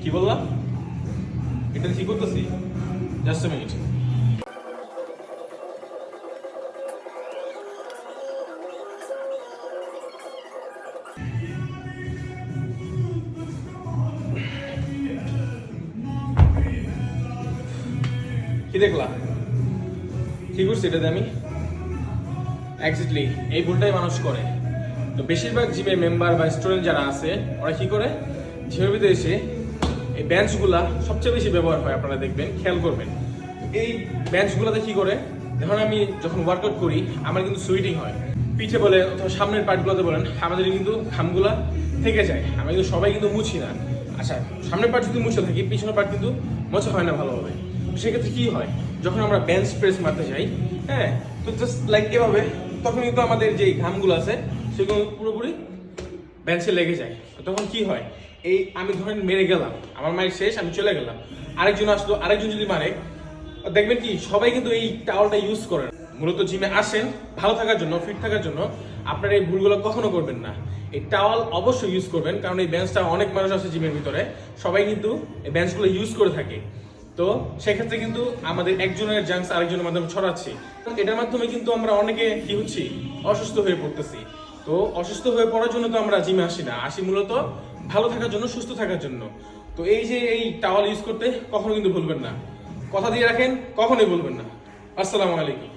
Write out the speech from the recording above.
কি বললাম? এটা ঠিক করতেছি, জাস্ট আ মিনিট। কি দেখলা? কি করছি এটাতে আমি? এক্স্যাক্টলি এই ভুলটাই মানুষ করে। তো বেশিরভাগ জিমের মেম্বার বা স্টুডেন্ট যারা আছে ওরা কি করে, জিমের ভিতরে এসে এই বেঞ্চগুলা সবচেয়ে বেশি ব্যবহার হয়, আপনারা দেখবেন, খেয়াল করবেন। এই বেঞ্চগুলোতে কি করে, আমি যখন ওয়ার্কআউট করি আমার কিন্তু সুইটিং হয়, পিঠে বলে অথবা সামনের পার্টগুলোতে বলেন, আমাদের কিন্তু ঘামগুলা থেকে যায়। আমরা কিন্তু সবাই কিন্তু মুছি না। আচ্ছা, সামনের পার্ট যদি মুছে থাকি, পিছনের পার্ট কিন্তু মোছা হয় না ভালোভাবে। সেক্ষেত্রে কি হয়, যখন আমরা বেঞ্চ প্রেস মারতে যাই, হ্যাঁ, তো জাস্ট লাইক এভাবে, তখন কিন্তু আমাদের যে ঘামগুলো আছে সেগুলো পুরোপুরি বেঞ্চে লেগে যায়। তখন কি হয়, এই আমি ধরেন মেরে গেলাম, আমার মায়ের শেষ, আমি চলে গেলাম, আরেকজন আসলো, আরেকজন যদি মারে, দেখবেন কি সবাই কিন্তু এই টাওয়ালটা ইউজ করে না। মূলত জিমে আসেন ভালো থাকার জন্য, ফিট থাকার জন্য, আপনারা এই ভুলগুলো কখনো করবেন না। এই টাওয়াল অবশ্যই ইউজ করবেন, কারণ এই বেঞ্চটা অনেক মানুষ আছে জিমের ভিতরে, সবাই কিন্তু এই বেঞ্চগুলো ইউজ করে থাকে। তো সেক্ষেত্রে কিন্তু আমাদের একজনের জাঙ্কস আরেকজনের মাধ্যমে ছড়াচ্ছে, এটার মাধ্যমে কিন্তু আমরা অনেকে কি হচ্ছি, অসুস্থ হয়ে পড়তেছি। তো অসুস্থ হয়ে পড়ার জন্য তো আমরা জিমে আসি না, আসি মূলত ভালো থাকার জন্য, সুস্থ থাকার জন্য। তো এই যে এই টাওয়াল ইউজ করতে কখনো কিন্তু ভুলবেন না, কথা দিয়ে রাখেন, কখনোই বলবেন না। আসসালামু আলাইকুম।